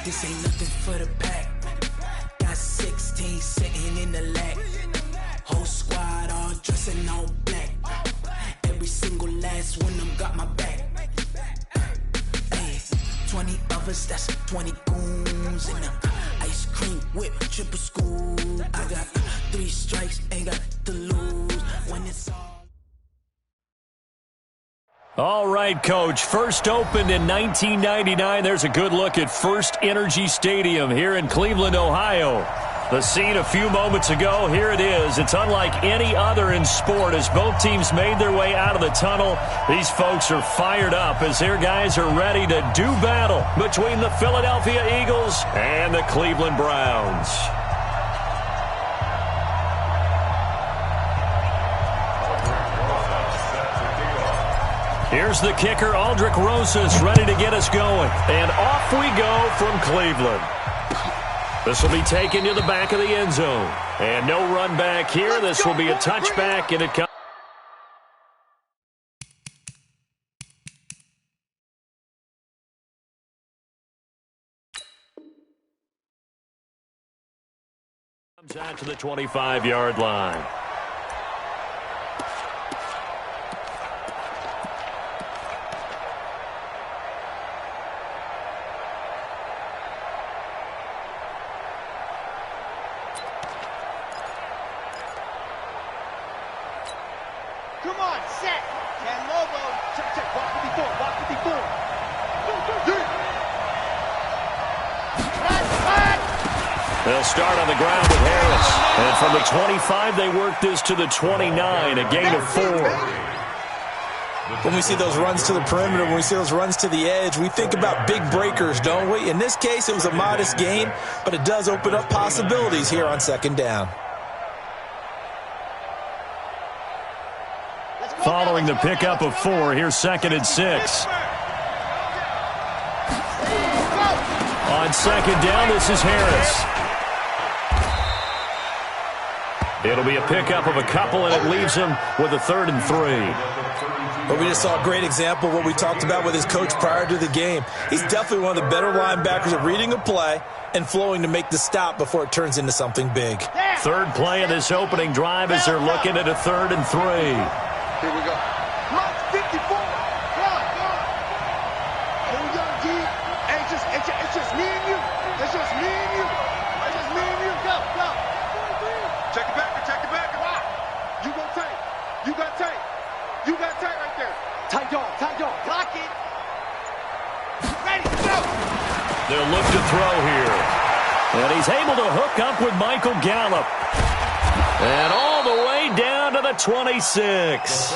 This ain't nothing for the pack. Got 16 sitting in the lap. Whole squad all dressing all black. Every single last one of them got my back. Hey, 20 of us, that's 20 goons in the ice cream whip, triple school. I got 3 strikes, ain't got to lose when it's all right, Coach. First opened in 1999. There's a good look at First Energy Stadium here in Cleveland, Ohio. The scene a few moments ago, here it is. It's unlike any other in sport as both teams made their way out of the tunnel. These folks are fired up as their guys are ready to do battle between the Philadelphia Eagles and the Cleveland Browns. Here's the kicker, Aldrich Rosas, ready to get us going. And off we go from Cleveland. This will be taken to the back of the end zone. And no run back here. This will be a touchback, and it comes out to the 25-yard line. Come on, set. Can Lobo. Check, check. Walk 54. Walk 54. They'll start on the ground with Harris. And from the 25, they work this to the 29, a gain of 4. When we see those runs to the perimeter, when we see those runs to the edge, we think about big breakers, don't we? In this case, it was a modest gain, but it does open up possibilities here on second down. Following the pickup of 4, here's 2nd and 6. On second down, this is Harris. It'll be a pickup of a couple, and it leaves him with a 3rd and 3. But we just saw a great example of what we talked about with his coach prior to the game. He's definitely one of the better linebackers at reading a play and flowing to make the stop before it turns into something big. 3rd play of this opening drive as they're looking at a 3rd and 3. Here we go. Mark 54. Go on. Here we go, G. Hey, it's just me and you. It's just me and you. It's just me and you. Go. Check it back. Wow. You got tape. You got tape right there. Tight dog. Block it. Ready, go. They'll look to throw here. And he's able to hook up with Michael Gallup. And all the way down to the 26.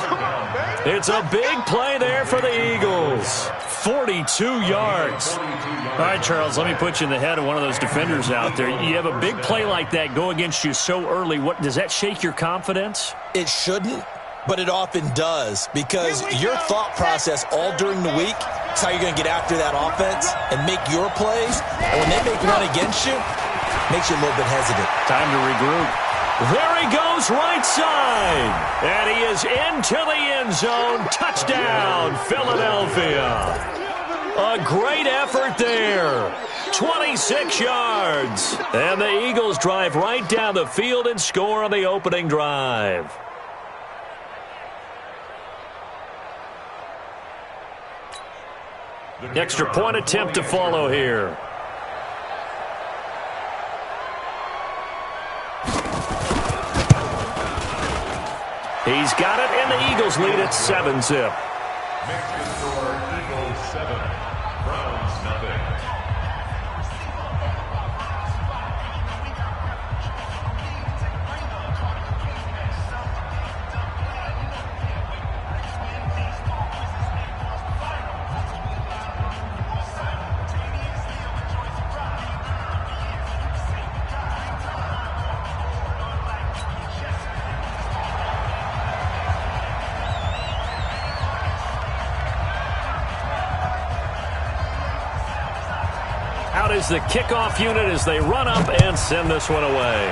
It's a big play there for the Eagles. 42 yards. All right, Charles, let me put you in the head of one of those defenders out there. You have a big play like that go against you so early. What does that shake your confidence? It shouldn't, but it often does, because your thought process all during the week is how you're going to get after that offense and make your plays. And when they make one against you, it makes you a little bit hesitant. Time to regroup. There he goes, right side. And he is into the end zone. Touchdown, Philadelphia. A great effort there. 26 yards. And the Eagles drive right down the field and score on the opening drive. Extra point attempt to follow here. He's got it, and the Eagles lead at 7-zip. Eagles 7, Browns nothing. Out is the kickoff unit as they run up and send this one away.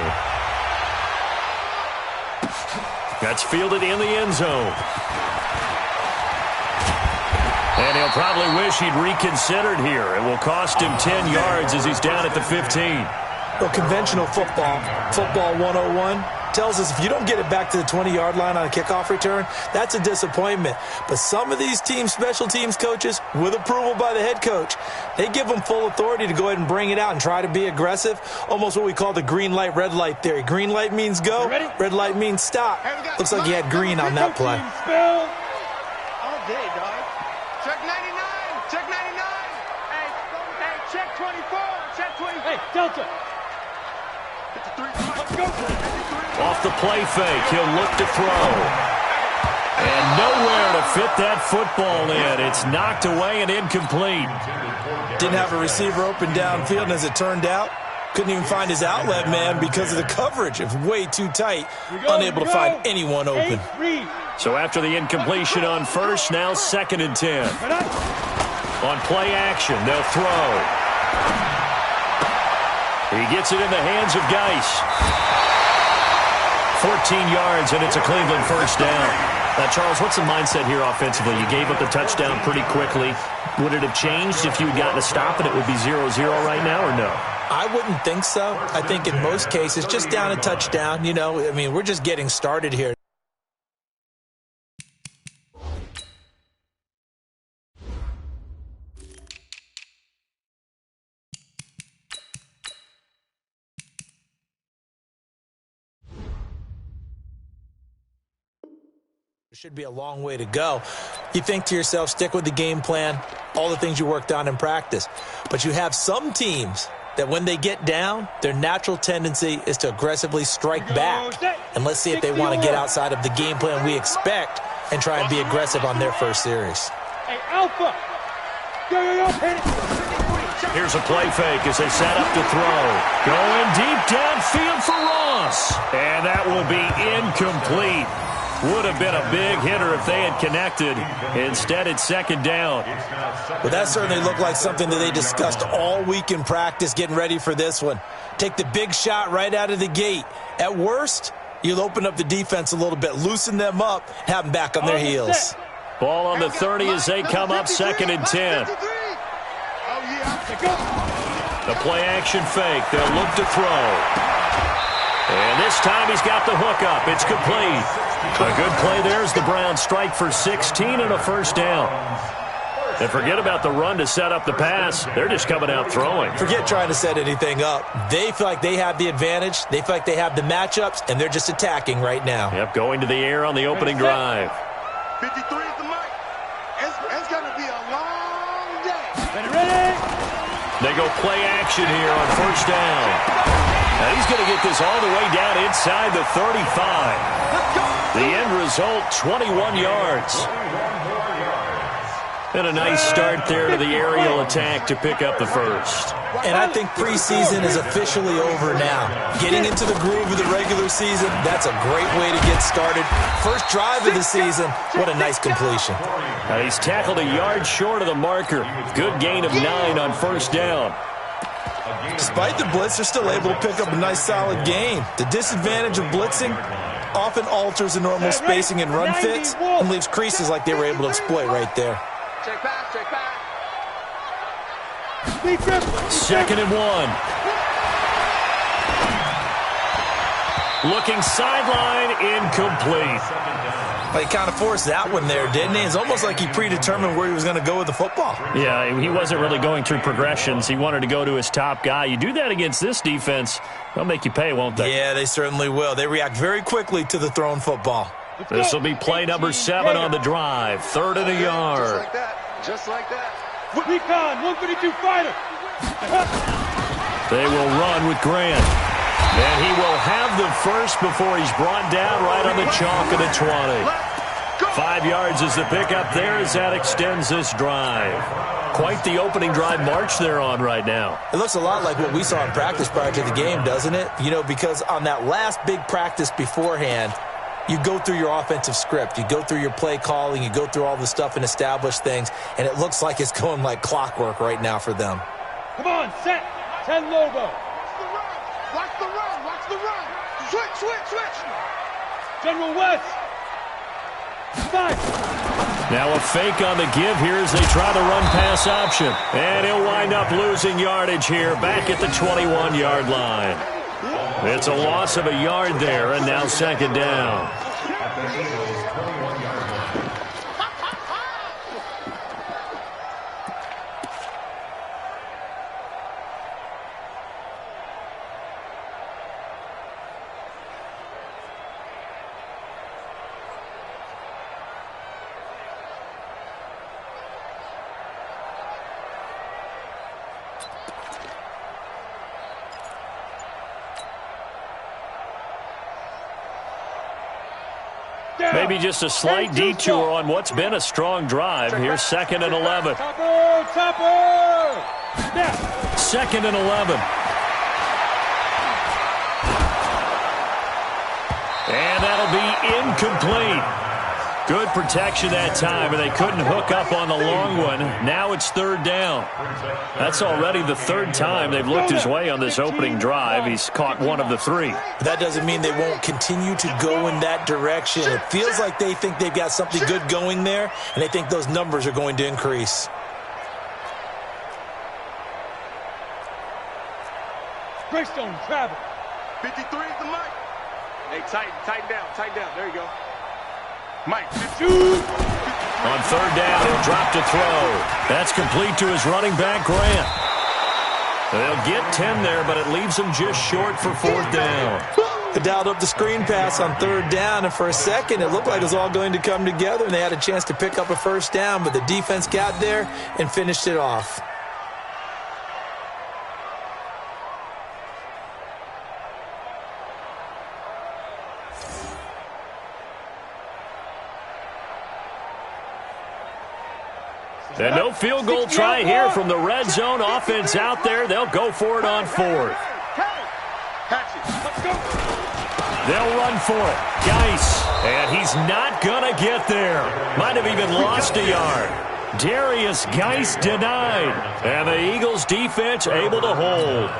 That's fielded in the end zone. And he'll probably wish he'd reconsidered here. It will cost him 10 yards as he's down at the 15. Well, conventional football 101, tells us if you don't get it back to the 20-yard line on a kickoff return, that's a disappointment. But some of these teams, special teams coaches, with approval by the head coach, they give them full authority to go ahead and bring it out and try to be aggressive, almost what we call the green light, red light theory. Green light means go, red light means stop. Looks like he had green on that play. All day, dog. Check 99. Check 99. Hey, check 24. Check 24. Hey, Delta. Off the play fake, he'll look to throw. And nowhere to fit that football in. It's knocked away and incomplete. Didn't have a receiver open downfield, and as it turned out, couldn't even find his outlet man because of the coverage. It was way too tight, unable to find anyone open. So after the incompletion on first, now 2nd and 10. On play action, they'll throw. He gets it in the hands of Geis. 14 yards, and it's a Cleveland first down. Now, Charles, what's the mindset here offensively? You gave up the touchdown pretty quickly. Would it have changed if you had gotten a stop and it would be 0-0 right now, or no? I wouldn't think so. I think in most cases, just down a touchdown, you know, I mean, we're just getting started here. Should be a long way to go. You think to yourself, stick with the game plan, all the things you worked on in practice. But you have some teams that when they get down, their natural tendency is to aggressively strike back. And let's see if they want to get outside of the game plan we expect and try and be aggressive on their first series. Hey, Alpha. Yo, hit it. Here's a play fake as they set up to throw. Going deep downfield for Ross. And that will be incomplete. Would have been a big hitter if they had connected. Instead, it's 2nd down. Well, that certainly looked like something that they discussed all week in practice getting ready for this one. Take the big shot right out of the gate. At worst, you'll open up the defense a little bit, loosen them up, have them back on their heels. Ball on the 30 as they come up 2nd and 10. The play action fake. They'll look to throw. And this time he's got the hook up. It's complete. A good play there as the Browns strike for 16 and a first down. And forget about the run to set up the pass. They're just coming out throwing. Forget trying to set anything up. They feel like they have the advantage. They feel like they have the matchups, and they're just attacking right now. Yep, going to the air on the opening drive. 53 is the mark. It's going to be a long day. Ready? They go play action here on first down. And he's going to get this all the way down inside the 35. The end result, 21 yards. And a nice start there to the aerial attack to pick up the first. And I think preseason is officially over now. Getting into the groove of the regular season, that's a great way to get started. First drive of the season, what a nice completion. He's tackled a yard short of the marker. Good gain of 9 on first down. Despite the blitz, they're still able to pick up a nice solid gain. The disadvantage of blitzing often alters the normal spacing and run fits and leaves creases like they were able to exploit right there. Check back, check back. 2nd and 1. Looking sideline, incomplete. Well, he kind of forced that one there, didn't he? It's almost like he predetermined where he was going to go with the football. Yeah, he wasn't really going through progressions. He wanted to go to his top guy. You do that against this defense, they'll make you pay, won't they? Yeah, they certainly will. They react very quickly to the thrown football. This will be play number 7 on the drive. 3rd and a yard. Just like that. Just like that. Recon, 152 fighter. They will run with Grant. And he will have the first before he's brought down right on the chalk of the 20. 5 yards is the pickup there as that extends this drive. Quite the opening drive march they're on right now. It looks a lot like what we saw in practice prior to the game, doesn't it? You know, because on that last big practice beforehand, you go through your offensive script. You go through your play calling. You go through all the stuff and establish things. And it looks like it's going like clockwork right now for them. Come on, set. 10 Lobo. Watch the run. Watch the run. Switch. General West. 5. Now a fake on the give here as they try the run-pass option. And he'll wind up losing yardage here back at the 21-yard line. It's a loss of a yard there, and now second down. Maybe just a slight detour on what's been a strong drive. Here's 2nd and 11. Topper! Snap! 2nd and 11. And that'll be incomplete. Good protection that time, and they couldn't hook up on the long one. Now it's 3rd down. That's already the 3rd time they've looked his way on this opening drive. He's caught one of the 3. That doesn't mean they won't continue to go in that direction. It feels like they think they've got something good going there, and they think those numbers are going to increase. Greystone travel. 53 is the mic. Hey, tighten down. There you go. Mike, shoot. On 3rd down, he'll drop to throw. That's complete to his running back, Grant. They'll get 10 there, but it leaves them just short for 4th down. They dialed up the screen pass on 3rd down, and for a second, it looked like it was all going to come together, and they had a chance to pick up a 1st down, but the defense got there and finished it off. And no field goal try here from the red zone. Offense out there. They'll go for it on 4th. They'll run for it. Geis. And he's not going to get there. Might have even lost a yard. Darius Geis denied. And the Eagles defense able to hold.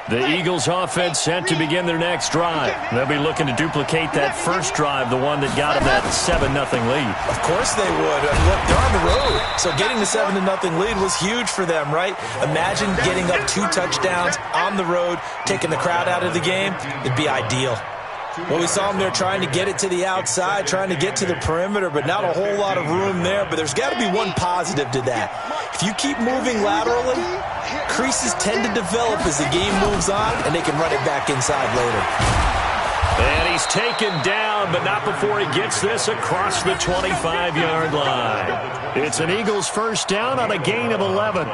The Eagles offense set to begin their next drive. They'll be looking to duplicate that first drive, the one that got them that 7-0 lead. Of course they would. Look, they're on the road. So getting the 7-0 lead was huge for them, right? Imagine getting up 2 touchdowns on the road, taking the crowd out of the game. It'd be ideal. Well, we saw them there trying to get it to the outside, trying to get to the perimeter, but not a whole lot of room there. But there's got to be one positive to that. If you keep moving laterally, creases tend to develop as the game moves on, and they can run it back inside later. And he's taken down, but not before he gets this across the 25-yard line. It's an Eagles 1st down on a gain of 11.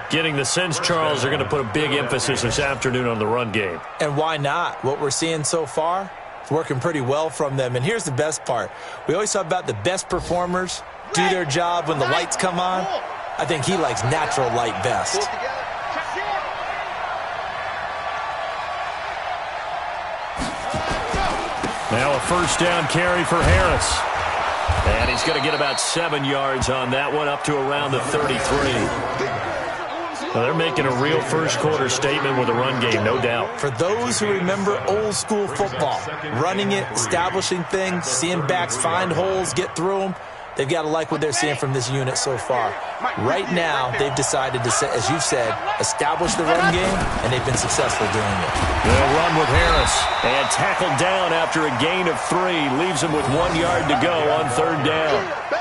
Getting the sense, Charles, are going to put a big emphasis this afternoon on the run game. And why not? What we're seeing so far, it's working pretty well from them. And here's the best part. We always talk about the best performers do their job when the lights come on. I think he likes natural light best. Now a 1st down carry for Harris. And he's going to get about 7 yards on that one, up to around the 33. Well, they're making a real first-quarter statement with a run game, no doubt. For those who remember old-school football, running it, establishing things, seeing backs find holes, get through them, they've got to like what they're seeing from this unit so far. Right now, they've decided to, as you've said, establish the run game, and they've been successful doing it. They'll run with Harris. And tackled down after a gain of 3. Leaves him with 1 yard to go on 3rd down.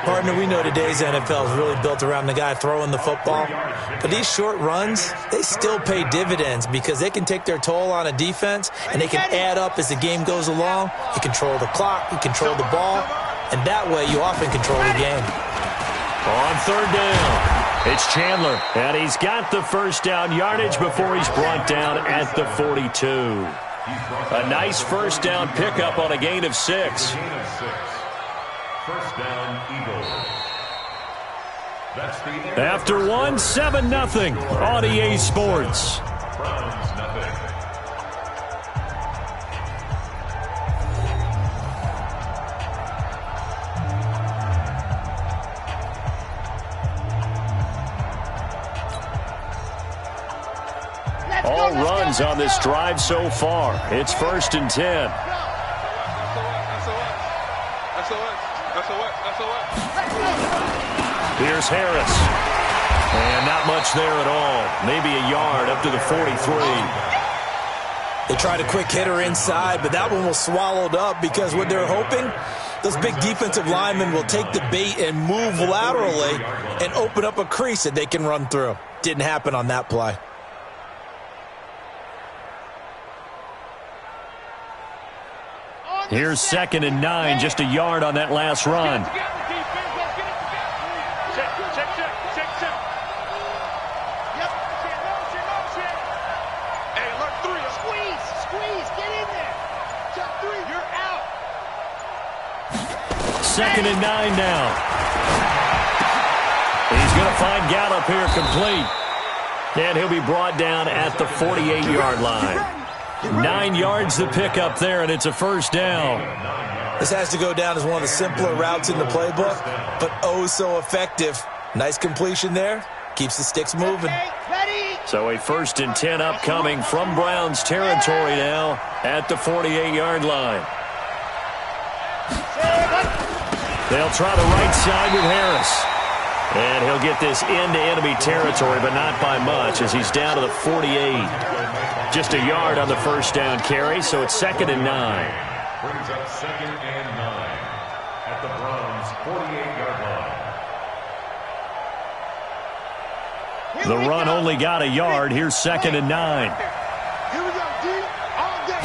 Partner, we know today's NFL is really built around the guy throwing the football. But these short runs, they still pay dividends because they can take their toll on a defense, and they can add up as the game goes along. You control the clock, you control the ball, and that way you often control the game. On 3rd down, it's Chandler, and he's got the 1st down yardage before he's brought down at the 42. A nice 1st down pickup on a gain of 6. 1st down, Eagles. That's the After 1, 7-0 on EA Sports. Browns, nothing. All runs on this drive so far. It's 1st and 10. Here's Harris. And not much there at all. Maybe a yard up to the 43. They tried a quick hitter inside, but that one was swallowed up because what they're hoping, those big defensive linemen will take the bait and move laterally and open up a crease that they can run through. Didn't happen on that play. Here's 2nd and 9, just a yard on that last run. Second and 9 now. He's going to find Gallup here complete. And he'll be brought down at the 48-yard line. 9 yards to pick up there, and it's a 1st down. This has to go down as one of the simpler routes in the playbook, but oh so effective. Nice completion there. Keeps the sticks moving. So a 1st and 10 upcoming from Browns territory now at the 48-yard line. They'll try the right side with Harris. And he'll get this into enemy territory, but not by much as he's down to the 48. Just a yard on the 1st down carry, so it's 2nd and 9. Brings up 2nd and 9 at the Browns' 48-yard line. The run only got a yard. Here's 2nd and 9. Here we go, D. All day.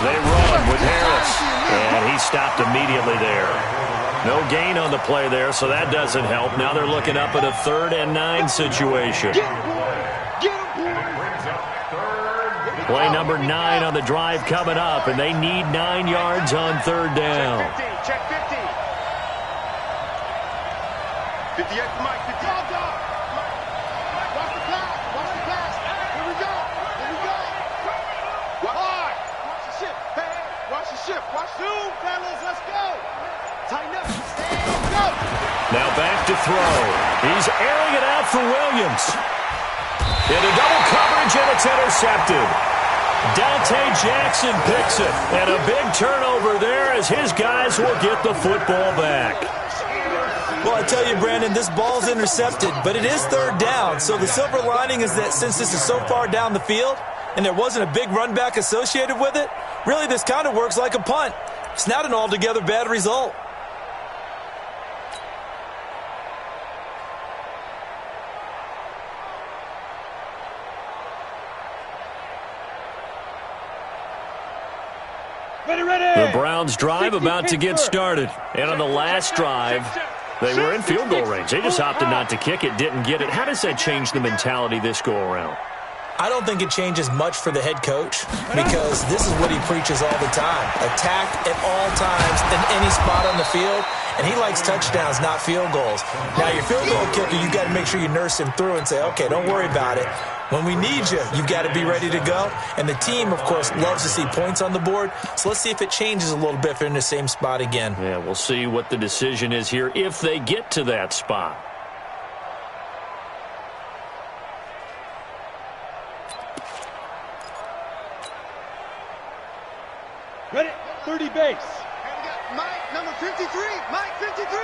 They run with Harris, and he stopped immediately there. No gain on the play there, so that doesn't help. Now they're looking up at a 3rd and 9 situation. Play number 9 on the drive coming up, and they need 9 yards on 3rd down. Check 50. 58 for Mike. 50. Watch the pass. Watch the pass. Here we go. Watch the ship. Hey, watch the ship. Watch zoom, fellas. Let's go. Tighten up. Stand. Go. Now back to throw. He's airing it out for Williams. Into double coverage, and it's intercepted. Dante Jackson picks it. And a big turnover there as his guys will get the football back. Well, I tell you, Brandon, this ball's intercepted, but it is 3rd down. So the silver lining is that since this is so far down the field and there wasn't a big run back associated with it, really this kind of works like a punt. It's not an altogether bad result. The Browns drive about to get started. And on the last drive, they were in field goal range. They just opted not to kick it, didn't get it. How does that change the mentality this go around? I don't think it changes much for the head coach because this is what he preaches all the time. Attack at all times in any spot on the field, and he likes touchdowns, not field goals. Now, your field goal kicker, you got to make sure you nurse him through and say, okay, don't worry about it. When we need you, you've got to be ready to go. And the team, of course, loves to see points on the board. So let's see if it changes a little bit if they're in the same spot again. Yeah, we'll see what the decision is here if they get to that spot. Ready? 30 base. And we got Mike, number 53. Mike, 53.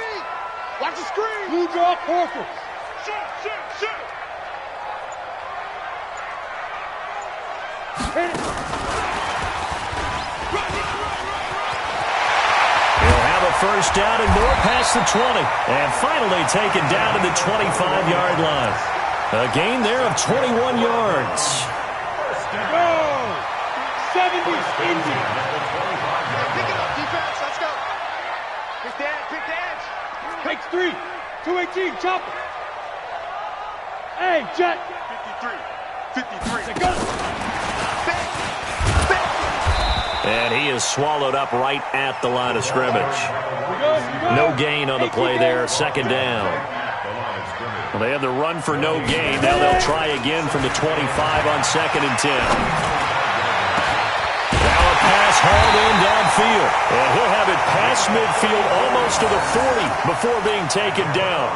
Watch the screen. Blue draw portal. Shoot. Hit it. He'll have a 1st down and more past the 20. And finally taken down to the 25-yard line. A gain there of 21 yards. Go. 70s Indy. Pick it up, defense. Let's go. Pick the edge. Takes 3. 218. Chop it. Hey, Jet. 53. Go. And he is swallowed up right at the line of scrimmage. No gain on the play there. 2nd down. Well, they had the run for no gain. Now they'll try again from the 25 on 2nd and 10. Now a pass hauled in downfield. And he'll have it past midfield almost to the 40 before being taken down.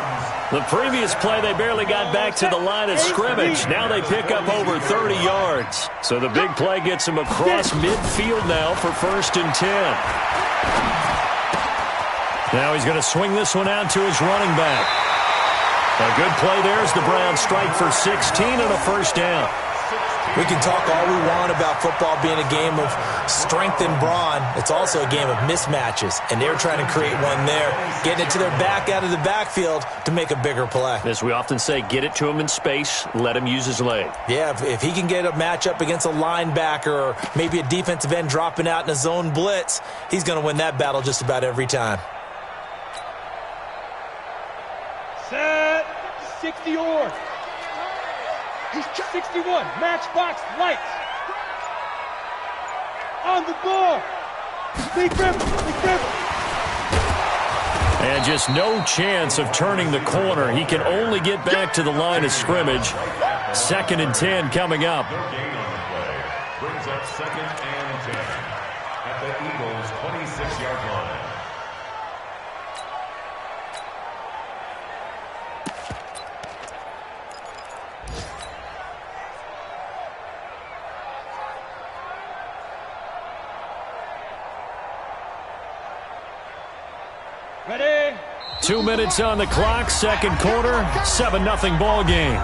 The previous play, they barely got back to the line of scrimmage. Now they pick up over 30 yards. So the big play gets them across midfield now for 1st and 10. Now he's going to swing this one out to his running back. A good play there as the Browns strike for 16 and a 1st down. We can talk all we want about football being a game of strength and brawn. It's also a game of mismatches, and they're trying to create one there, getting it to their back out of the backfield to make a bigger play. As we often say, get it to him in space, let him use his leg. Yeah, if he can get a matchup against a linebacker or maybe a defensive end dropping out in a zone blitz, he's going to win that battle just about every time. Set 60 or 61, matchbox lights. On the ball. Big ripper. And just no chance of turning the corner. He can only get back to the line of scrimmage. 2nd and 10 coming up. No gain on the play. Brings up 2nd and 10 at the Eagles' 26-yard line. Ready? 2 minutes on the clock, 2nd quarter, 7-0 ball game.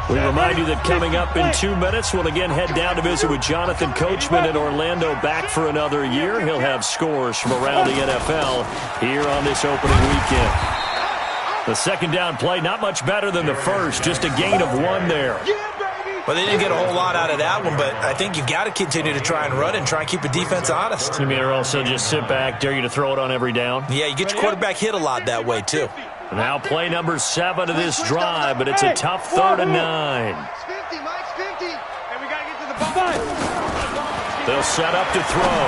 We remind you that coming up in 2 minutes, we'll again head down to visit with Jonathan Coachman in Orlando, back for another year. He'll have scores from around the NFL here on this opening weekend. The 2nd down play, not much better than the first, just a gain of 1 there. Well, they didn't get a whole lot out of that one, but I think you've got to continue to try and run and try and keep the defense honest. You mean or also just sit back, dare you to throw it on every down? Yeah, you get your quarterback hit a lot that way, too. Now play number 7 of this drive, but it's a tough 3rd and 9. Mike's 50. And we got to get to the ball. They'll set up to throw.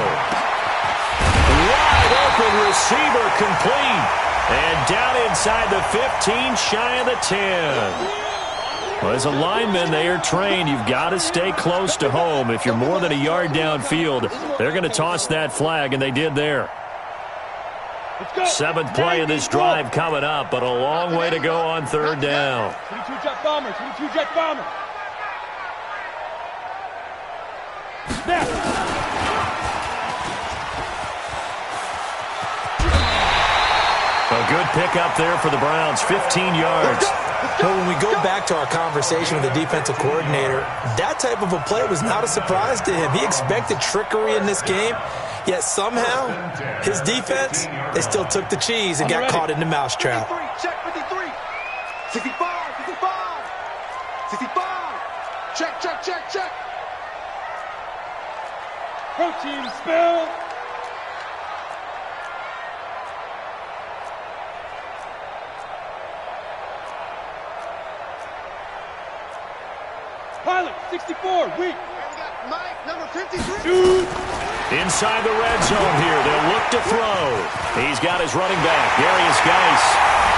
Wide open receiver complete. And down inside the 15, shy of the 10. Well, as a lineman, they are trained. You've got to stay close to home. If you're more than a yard downfield, they're going to toss that flag, and they did there. 7th play of this drive coming up, but a long way to go on 3rd down. 22 jet bomber. Snap. A good pickup there for the Browns, 15 yards. Well, when we go back to our conversation with the defensive coordinator, that type of a play was not a surprise to him. He expected trickery in this game, yet somehow his defense, they still took the cheese and got caught in the mousetrap. 53, check 53. 65. 65. Check. Protein spill. Pilot, 64, weak. We got Mike, number 53. Inside the red zone here. They'll look to throw. He's got his running back, Darius Geis.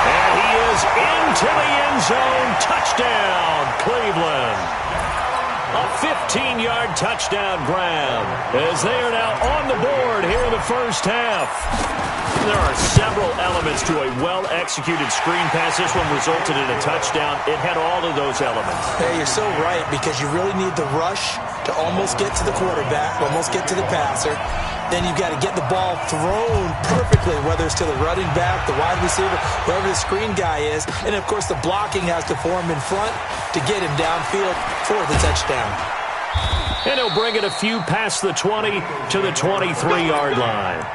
And he is into the end zone. Touchdown, Cleveland. A 15-yard touchdown grab as they are now on the board here in the 1st half. There are several elements to a well-executed screen pass. This one resulted in a touchdown. It had all of those elements. Hey, you're so right, because you really need the rush to almost get to the quarterback, almost get to the passer. Then you've got to get the ball thrown perfectly, whether it's to the running back, the wide receiver, whoever the screen guy is. And, of course, the blocking has to form in front to get him downfield for the touchdown. And he'll bring it a few past the 20 to the 23-yard line.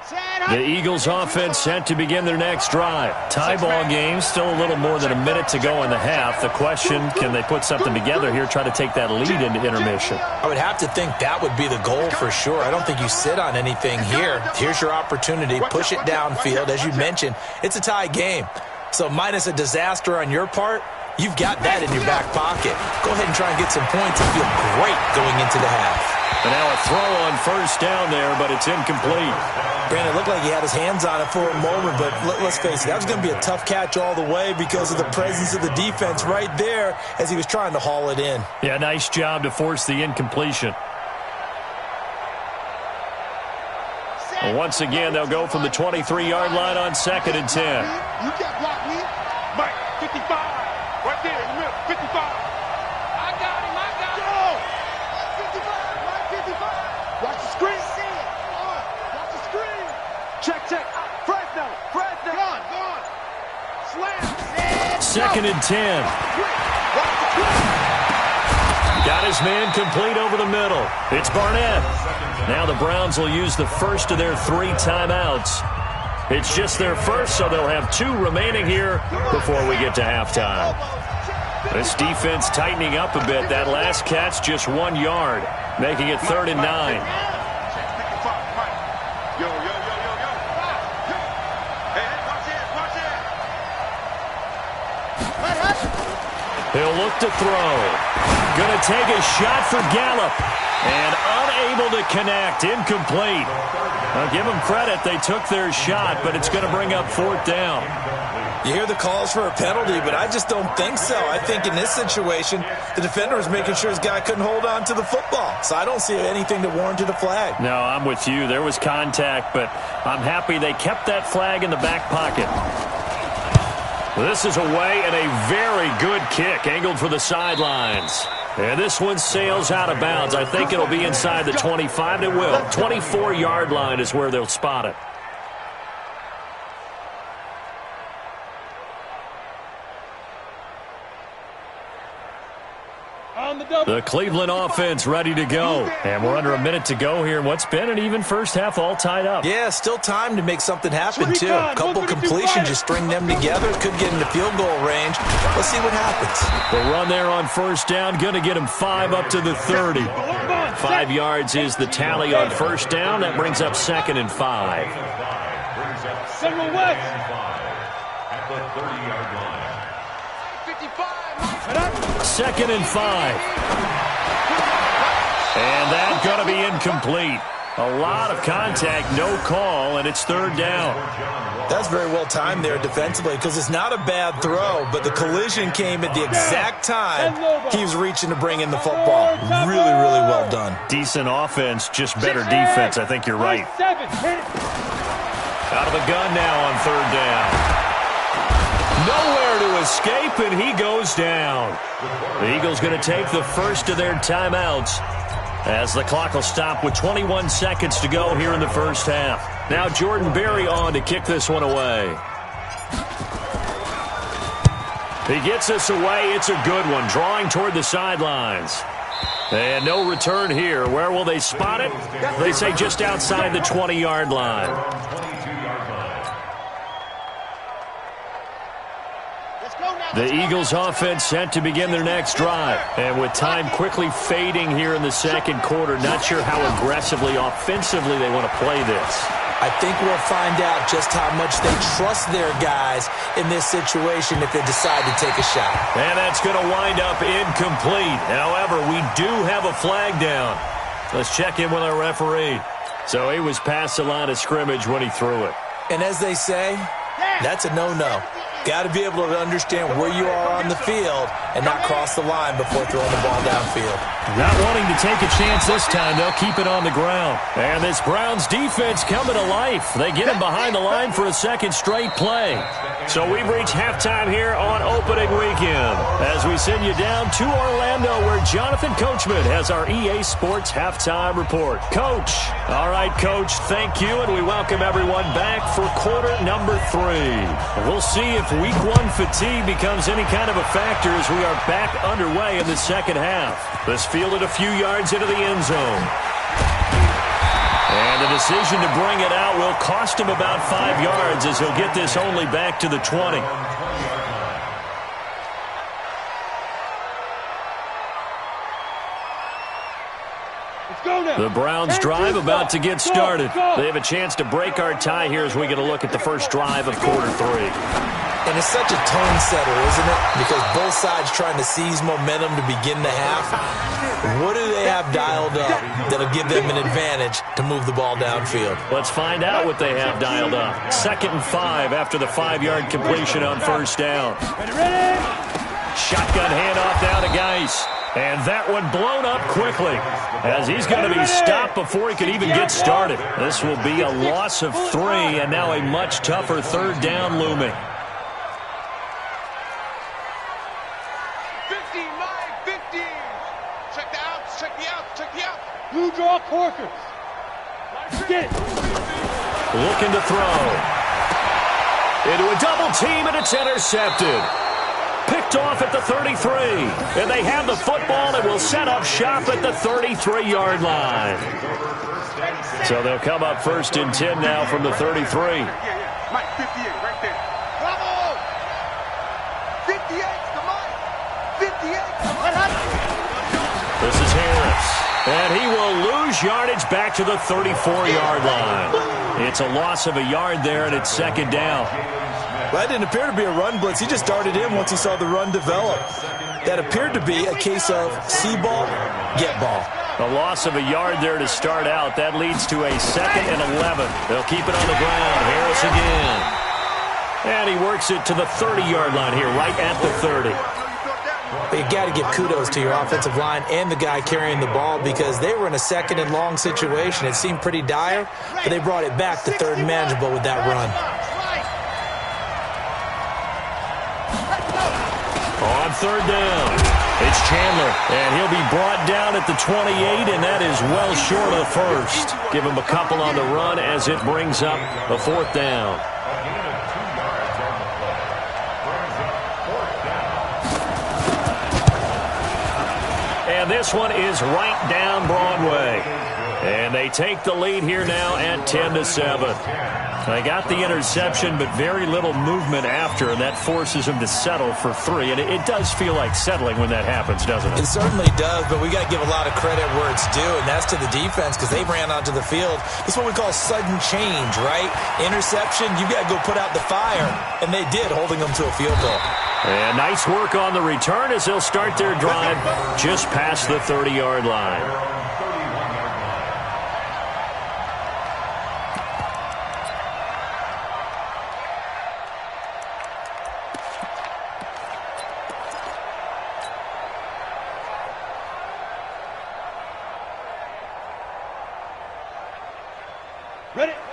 Set. The Eagles offense set to begin their next drive. Tie ball game, still a little more than a minute to go in the half. The question, can they put something together here, try to take that lead into intermission? I would have to think that would be the goal for sure. I don't think you sit on anything here. Here's your opportunity. Push it downfield. As you mentioned, it's a tie game. So minus a disaster on your part, you've got that in your back pocket. Go ahead and try and get some points and feel great going into the half. And now a throw on first down there, but it's incomplete. Brandon, it looked like he had his hands on it for a moment, but let's face it, that was going to be a tough catch all the way because of the presence of the defense right there as he was trying to haul it in. Yeah, nice job to force the incompletion. And once again, they'll go from the 23-yard line on 2nd and 10. You can't block me. Mike, 55. Right there in the middle, 55. I got him. Go. 55, Mike, 55. Watch the screen. Watch the screen. Check. Fresno. Gone. Slam. 2nd and 10. Got his man complete over the middle. It's Barnett. Now the Browns will use the first of their 3 timeouts. It's just their first, so they'll have 2 remaining here before we get to halftime. This defense tightening up a bit. That last catch just 1 yard, making it 3rd and 9. He'll look to throw. Going to take a shot for Gallup. And unable to connect. Incomplete. I'll give them credit. They took their shot, but it's going to bring up 4th down. You hear the calls for a penalty, but I just don't think so. I think in this situation, the defender was making sure his guy couldn't hold on to the football. So I don't see anything to warrant a flag. No, I'm with you. There was contact, but I'm happy they kept that flag in the back pocket. This is away and a very good kick, angled for the sidelines. And this one sails out of bounds. I think it'll be inside the 25. It will. 24-yard line is where they'll spot it. The Cleveland offense ready to go. And we're under a minute to go here in what's been an even first half, all tied up. Yeah, still time to make something happen, too. A couple completions, just string them together. Could get into field goal range. Let's see what happens. The run there on first down, going to get him 5 up to the 30. 5 yards is the tally on first down. That brings up 2nd and 5. Central West. At the 30-yard line. 2nd and 5. And that's going to be incomplete. A lot of contact, no call, and it's 3rd down. That's very well timed there defensively because it's not a bad throw, but the collision came at the exact time he was reaching to bring in the football. Really, really well done. Decent offense, just better defense. I think you're right. Out of the gun now on 3rd down. Nowhere to escape, and he goes down. The Eagles going to take the first of their timeouts as the clock will stop with 21 seconds to go here in the first half. Now Jordan Berry on to kick this one away. He gets this away. It's a good one, drawing toward the sidelines. And no return here. Where will they spot it? They say just outside the 20-yard line. The Eagles offense set to begin their next drive. And with time quickly fading here in the second quarter, not sure how aggressively, offensively they want to play this. I think we'll find out just how much they trust their guys in this situation if they decide to take a shot. And that's going to wind up incomplete. However, we do have a flag down. Let's check in with our referee. So he was past the line of scrimmage when he threw it. And as they say, that's a no-no. Got to be able to understand where you are on the field and not cross the line before throwing the ball downfield. Not wanting to take a chance this time, they'll keep it on the ground. And this Browns defense coming to life. They get him behind the line for a second straight play. So we've reached halftime here on opening weekend as we send you down to Orlando where Jonathan Coachman has our EA Sports halftime report. Coach. All right, Coach, thank you, and we welcome everyone back for quarter number 3. We'll see if Week 1 fatigue becomes any kind of a factor as we are back underway in the second half. This fielded a few yards into the end zone. And the decision to bring it out will cost him about 5 yards as he'll get this only back to the 20. The Browns drive about to get started. They have a chance to break our tie here as we get a look at the first drive of quarter 3. And it's such a tone setter, isn't it? Because both sides trying to seize momentum to begin the half. What do they have dialed up that'll give them an advantage to move the ball downfield? Let's find out what they have dialed up. 2nd and 5 after the 5-yard completion on first down. Shotgun handoff down to Geis. And that one blown up quickly as he's going to be stopped before he could even get started. This will be a loss of 3 and now a much tougher 3rd down looming. 15. Check the outs, check the outs, check the outs. Blue draw Corkers. Get it. Looking to throw. Into a double team and it's intercepted. Picked off at the 33. And they have the football and will set up shop at the 33-yard line. So they'll come up 1st and 10 now from the 33. Mike, 58, right there. Bravo! 58 to Mike. 58 to Mike. This is Harris. And he will lose yardage back to the 34-yard line. It's a loss of a yard there, and it's 2nd down. Well, that didn't appear to be a run blitz. He just darted in once he saw the run develop. That appeared to be a case of see ball, get ball. A loss of a yard there to start out. That leads to a 2nd and 11. They'll keep it on the ground. Harris again. And he works it to the 30-yard line here, right at the 30. But you got to give kudos to your offensive line and the guy carrying the ball because they were in a 2nd and long situation. It seemed pretty dire, but they brought it back to 3rd and manageable with that run. On 3rd down, it's Chandler, and he'll be brought down at the 28, and that is well short of the 1st. Give him a couple on the run as it brings up a 4th down. And this one is right down Broadway. And they take the lead here now at 10-7. They got the interception, but very little movement after, and that forces them to settle for 3. And it does feel like settling when that happens, doesn't it? It certainly does, but we got to give a lot of credit where it's due, and that's to the defense because they ran onto the field. This is what we call sudden change, right? Interception, you got to go put out the fire, and they did, holding them to a field goal. And nice work on the return as they'll start their drive just past the 30-yard line.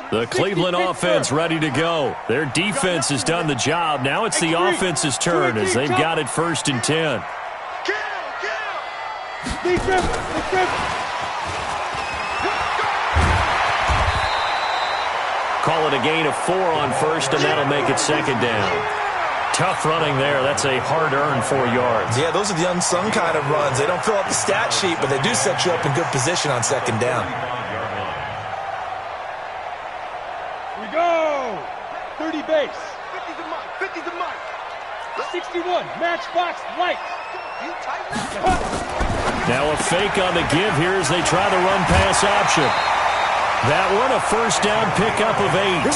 The Cleveland offense ready to go. Their defense has done the job. Now it's the offense's turn as they've got it 1st and 10. Call it a gain of 4 on 1st, and that'll make it 2nd down. Tough running there. That's a hard-earned 4 yards. Yeah, those are the unsung kind of runs. They don't fill out the stat sheet, but they do set you up in good position on 2nd down. 30 base. 50 to Mike. 61, matchbox light. Now a fake on the give here as they try the run-pass option. That one a 1st down pickup of 8.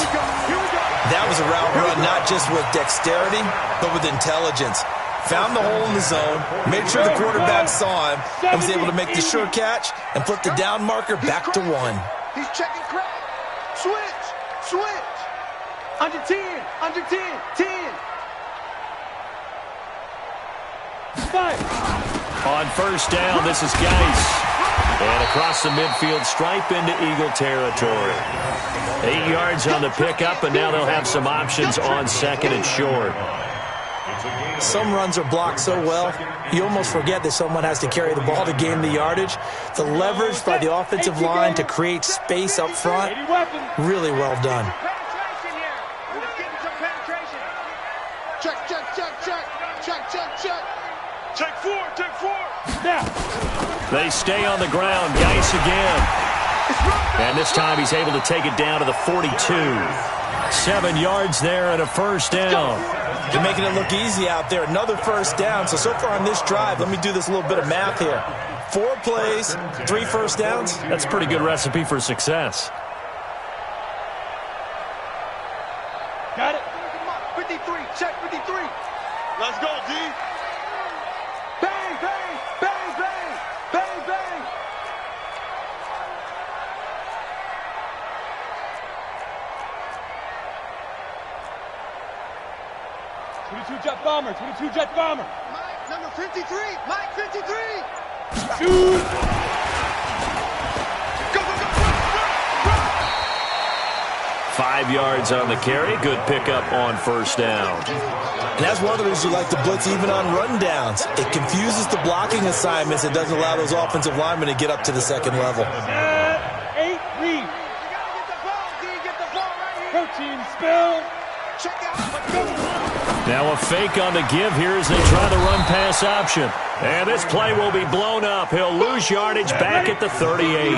Here we go. That was a route run not just with dexterity, but with intelligence. Found the hole in the zone, made sure the quarterback saw him, and was able to make the sure catch and flip the down marker back to 1. He's checking crack. Switch. Under 10. 10. 5. On 1st down, this is Geis. And across the midfield stripe into Eagle territory. 8 yards on the pickup, and now they'll have some options on 2nd and short. Some runs are blocked so well, you almost forget that someone has to carry the ball to gain the yardage. The leverage by the offensive line to create space up front, really well done. Check 4. Now. They stay on the ground. Geis again. And this time he's able to take it down to the 42. 7 yards there and a first down. They're making it look easy out there. Another first down. So far on this drive, let me do this little bit of math here. 4 plays, 3 first downs. That's a pretty good recipe for success. Got it. 53, check 53. Let's go, D. Bang, bang, bang, bang, bang, bang. Jet bomber, 22 jet bomber. Mike, number 53, Mike 53. Shoot. Go, go, go, go, 5 yards on the carry. Good pickup on first down. And that's one of the reasons you like to blitz even on rundowns. It confuses the blocking assignments. It doesn't allow those offensive linemen to get up to the second level. 8 read. You gotta get the ball, D, get the ball right here. Protein spill. Check out, let's go. Now a fake on the give here as they try the run-pass option. And this play will be blown up. He'll lose yardage back at the 38.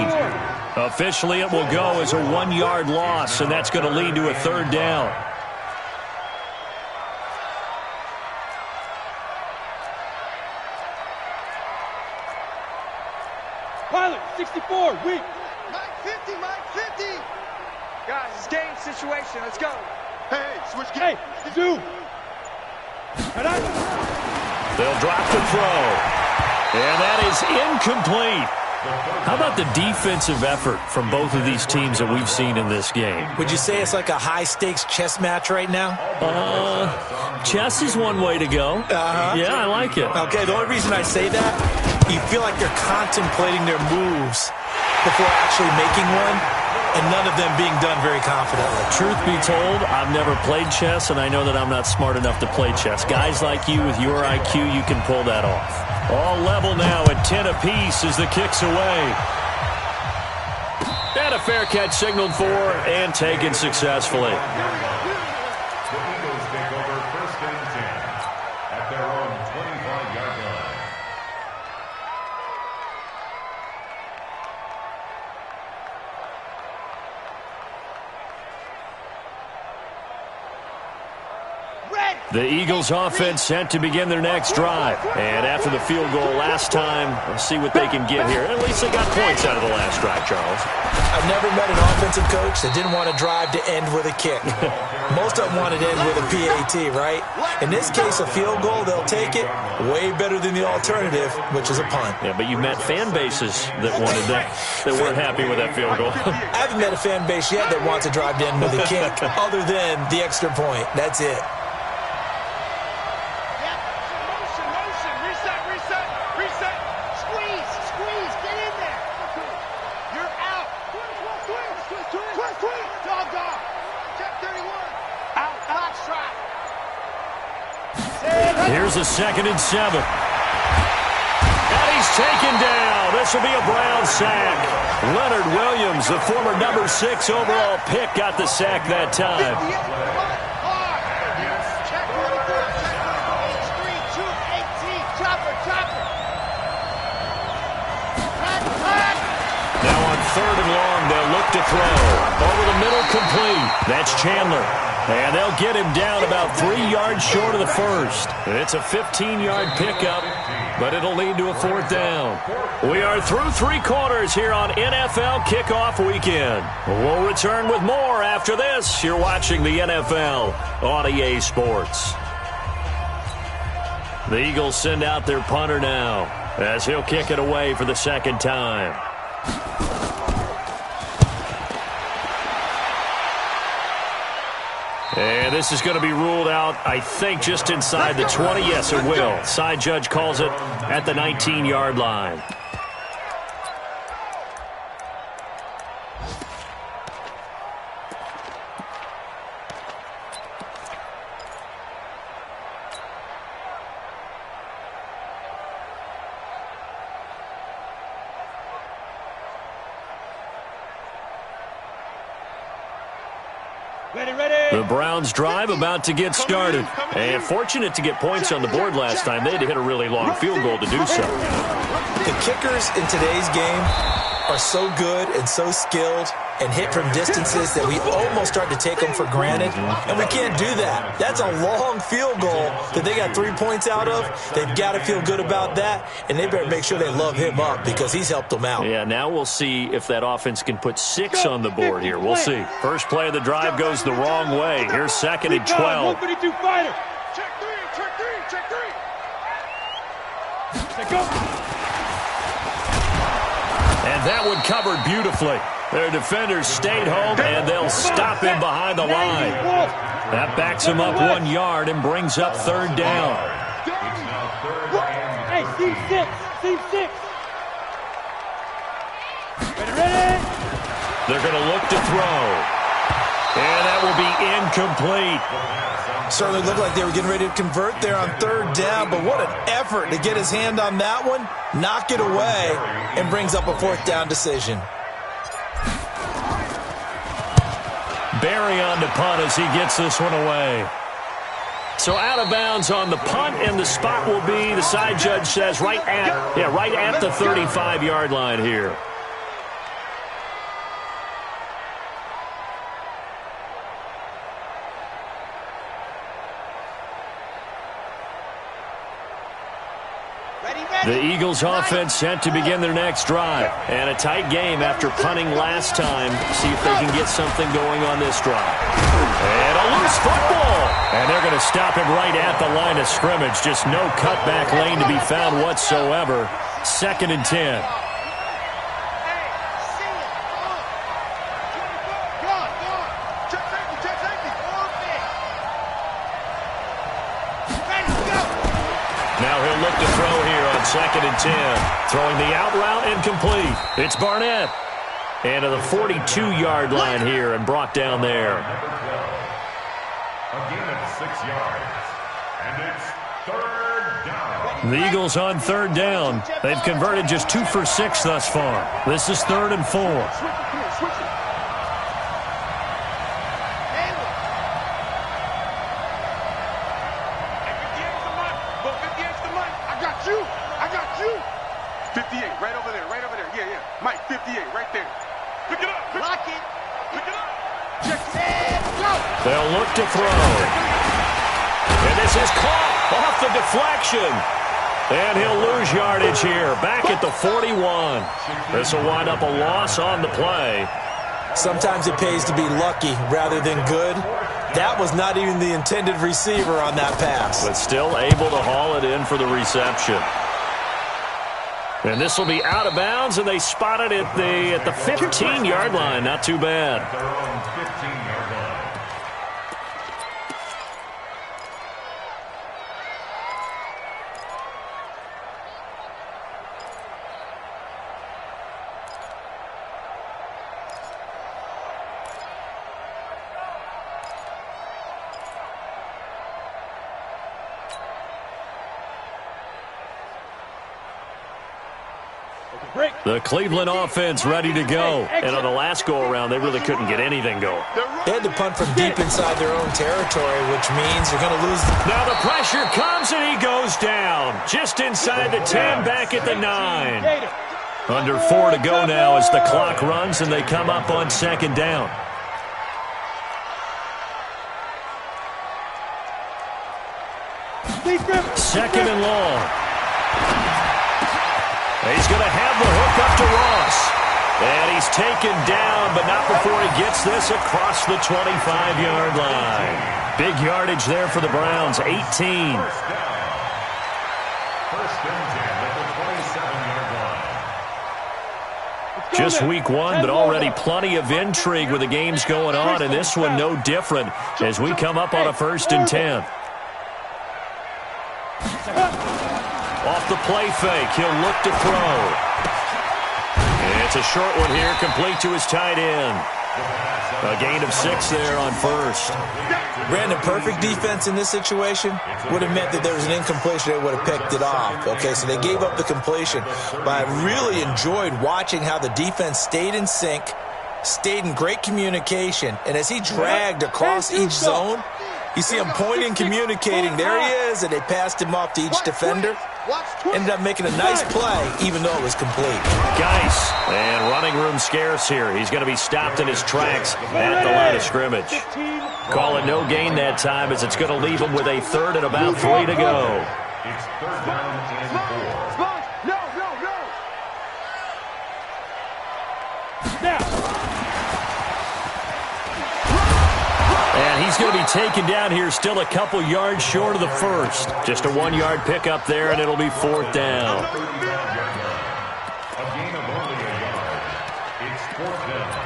Officially, it will go as a 1-yard loss, and that's going to lead to a third down. Pilot, 64, weak. Mike 50, Mike 50. Guys, it's game situation. Let's go. Hey, switch game. Hey, zoom. They'll drop the throw. And that is incomplete. How about the defensive effort from both of these teams that we've seen in this game? Would you say it's like a high-stakes chess match right now? Chess is one way to go. Yeah, I like it. Okay, the only reason I say that, you feel like they're contemplating their moves before actually making one, and none of them being done very confidently. Truth be told, I've never played chess, and I know that I'm not smart enough to play chess. Guys like you with your IQ, you can pull that off. All level now at 10 apiece as the kick's away. And a fair catch signaled for and taken successfully. The Eagles take over first and 10 at their own 25-yard line. The Eagles offense set to begin their next drive. And after the field goal last time, we'll see what they can get here. At least they got points out of the last drive, Charles. I've never met an offensive coach that didn't want to drive to end with a kick. Most of them want to end with a PAT, right? In this case, a field goal, they'll take it. Way better than the alternative, which is a punt. Yeah, but you met fan bases that wanted that weren't happy with that field goal. I haven't met a fan base yet that wants to drive to end with a kick, other than the extra point. That's it. Here's a 2nd and 7. And he's taken down. This will be a Brown sack. Leonard Williams, the former number 6 overall pick, got the sack that time. Now on 3rd and long, they'll look to throw. Over the middle, complete. That's Chandler. And they'll get him down about 3 yards short of the first. It's a 15-yard pickup, but it'll lead to a 4th down. We are through 3 quarters here on NFL Kickoff Weekend. We'll return with more after this. You're watching the NFL on EA Sports. The Eagles send out their punter now as he'll kick it away for the 2nd time. And this is going to be ruled out, I think, just inside the 20. Yes, it will. Side judge calls it at the 19-yard line. The Browns drive about to get started. And fortunate to get points on the board last time. They had to hit a really long field goal to do so. The kickers in today's game are so good and so skilled and hit from distances that we almost start to take them for granted, and we can't do that. That's a long field goal that they got 3 points out of. They've got to feel good about that, and they better make sure they love him up because he's helped them out. Yeah, now we'll see if that offense can put 6 on the board here. We'll see. First play of the drive goes the wrong way. Here's 2nd and 12. 132 fighter. Check three. Check go. And that one covered beautifully. Their defenders stayed home, and they'll stop him behind the line. That backs him up 1 yard and brings up 3rd down. Hey, seam 6. Ready. They're going to look to throw. And that will be incomplete. Certainly looked like they were getting ready to convert there on 3rd down, but what an effort to get his hand on that one, knock it away, and brings up a 4th down decision. Barry on the punt as he gets this one away. So out of bounds on the punt, and the spot will be, the side judge says, right at the 35-yard line here. The Eagles offense set to begin their next drive. And a tight game after punting last time. See if they can get something going on this drive. And a loose football. And they're going to stop him right at the line of scrimmage. Just no cutback lane to be found whatsoever. 2nd and 10. Now he'll look to throw here on 2nd and 10. Throwing the out route incomplete. It's Barnett. And to the 42-yard line here and brought down there. A gain of 6 yards. And it's 3rd down. The Eagles on 3rd down. They've converted just 2 for 6 thus far. This is 3rd and 4. They'll look to throw. And this is caught off the deflection. And he'll lose yardage here. Back at the 41. This will wind up a loss on the play. Sometimes it pays to be lucky rather than good. That was not even the intended receiver on that pass. But still able to haul it in for the reception. And this will be out of bounds, and they spot it at the 15-yard line. Not too bad. Their own 15-yard line. The Cleveland offense ready to go. And on the last go-around, they really couldn't get anything going. They had to punt from deep inside their own territory, which means they're going to lose. Now the pressure comes, and he goes down. Just inside the 10, back at the 9. Under 4 to go now as the clock runs, and they come up on 2nd down. Second and long. He's going to have the hook up to Ross. And he's taken down, but not before he gets this across the 25-yard line. Big yardage there for the Browns, 18. First and 10 at the 27-yard line. Just week 1, but already plenty of intrigue with the games going on, and this one no different as we come up on a 1st and 10. Off the play fake, he'll look to throw. And it's a short one here, complete to his tight end. A gain of 6 there on 1st. Brandon, perfect defense in this situation would have meant that there was an incompletion. They would have picked it off. Okay, so they gave up the completion. But I really enjoyed watching how the defense stayed in sync, stayed in great communication, and as he dragged across each zone, You see him pointing, communicating. There he is, and they passed him off to each defender. Ended up making a nice play, even though it was complete. Geis, and running room scarce here. He's going to be stopped in his tracks at the line of scrimmage. Call it no gain that time, as it's going to leave him with a third and about 3 to go. It's third down and 4. No. And he's going to be taken down here, still a couple yards short of the first. Just a 1-yard pickup there, and it'll be 4th down. A gain of only a yard. It's 4th down.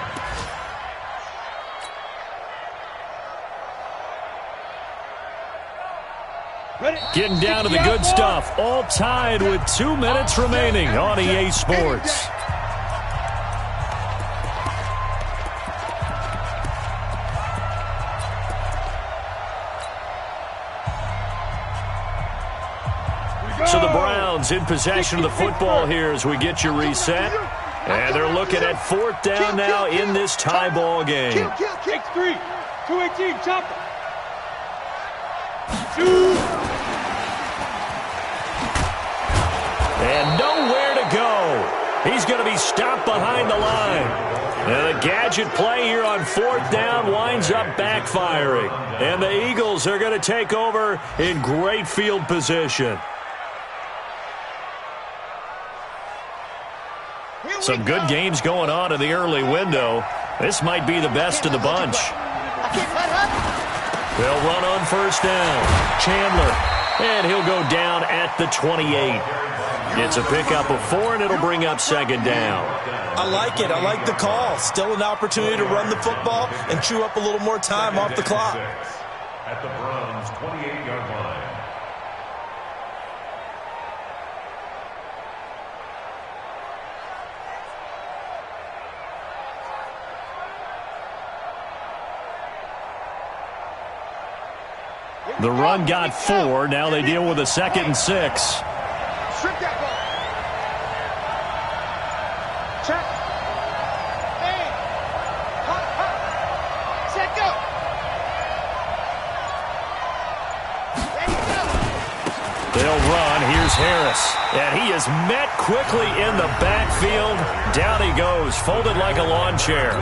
Getting down to the good stuff. All tied with 2 minutes remaining on EA Sports. So the Browns in possession of the football here as we get you reset. And they're looking at 4th down now in this tie ball game. X3, 218, chopper. 2. And nowhere to go. He's going to be stopped behind the line. And the gadget play here on 4th down winds up backfiring. And the Eagles are going to take over in great field position. Some good games going on in the early window. This might be the best of the bunch. They'll run on 1st down. Chandler. And he'll go down at the 28. It's a pickup of 4, and it'll bring up 2nd down. I like it. I like the call. Still an opportunity to run the football and chew up a little more time off the clock. At the Browns' 28-yard line. The run got 4. Now they deal with a 2nd and 6. Strip that ball. Check. Hey. Hop. Set, go. Ready, go. They'll run. Here's Harris. And he is met quickly in the backfield. Down he goes, folded like a lawn chair.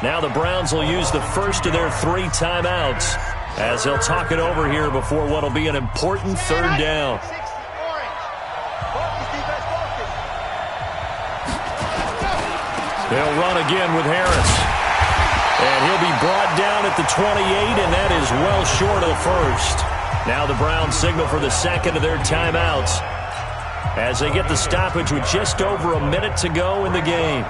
Now the Browns will use the first of their 3 timeouts, as they'll talk it over here before what will be an important 3rd down. They'll run again with Harris. And he'll be brought down at the 28, and that is well short of the first. Now the Browns signal for the 2nd of their timeouts, as they get the stoppage with just over a minute to go in the game.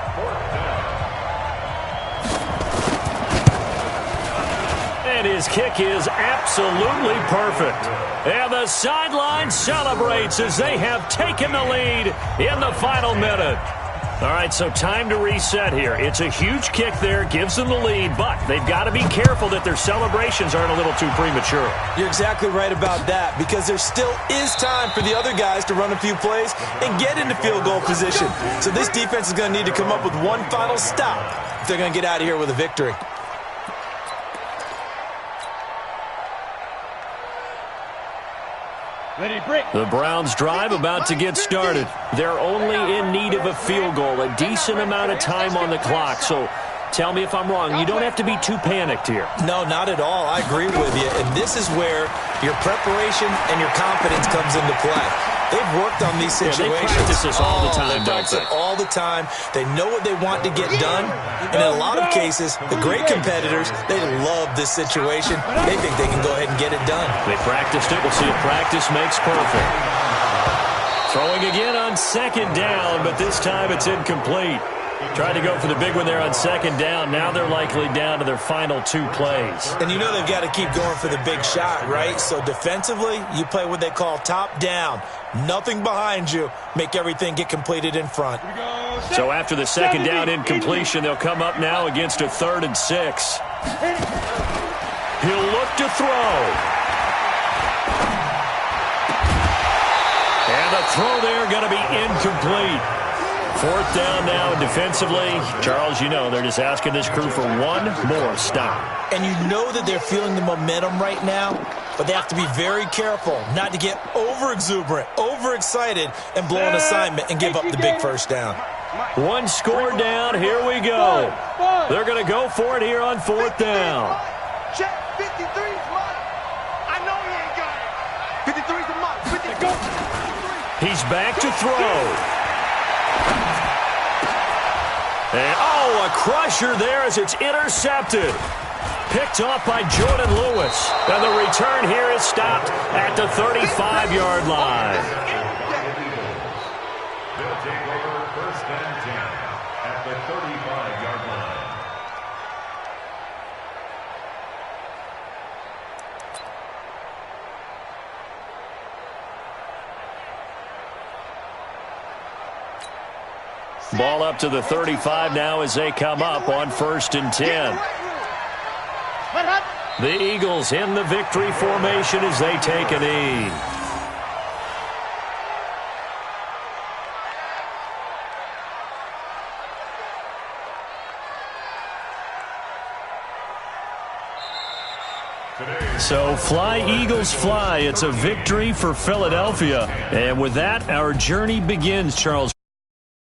And his kick is absolutely perfect. And the sideline celebrates as they have taken the lead in the final minute. All right, so time to reset here. It's a huge kick there, gives them the lead, but they've got to be careful that their celebrations aren't a little too premature. You're exactly right about that, because there still is time for the other guys to run a few plays and get into field goal position. So this defense is going to need to come up with one final stop if they're going to get out of here with a victory. The Browns drive about to get started. They're only in need of a field goal, a decent amount of time on the clock. So tell me if I'm wrong. You don't have to be too panicked here. No, not at all. I agree with you. And this is where your preparation and your confidence comes into play. They've worked on these situations. They practice this all the time, they practice it all the time. They know what they want to get done. And in a lot of cases, the great competitors, they love this situation. They think they can go ahead and get it done. They practiced it. We'll see if practice makes perfect. Throwing again on 2nd down, but this time it's incomplete. Tried to go for the big one there on 2nd down. Now they're likely down to their final 2 plays. And you know they've got to keep going for the big shot, right? So defensively, you play what they call top down. Nothing behind you. Make everything get completed in front. So after the 2nd down incompletion, they'll come up now against a 3rd and 6. He'll look to throw. And the throw there going to be incomplete. 4th down now defensively. Charles, you know, they're just asking this crew for one more stop. And you know that they're feeling the momentum right now, but they have to be very careful not to get over-exuberant, overexcited, and blow an assignment and give up the big first down. One score down. Here we go. They're going to go for it here on 4th down. Check 53's mine. I know he ain't got it. 53's a mine. 53. He's back to throw. And, a crusher there as it's intercepted. Picked off by Jordan Lewis. And the return here is stopped at the 35-yard line. They'll take over 1st and 10 at the 35-yard line. Ball up to the 35 now as they come up on 1st and 10. The Eagles in the victory formation as they take a knee. So fly, Eagles, fly. It's a victory for Philadelphia. And with that, our journey begins, Charles.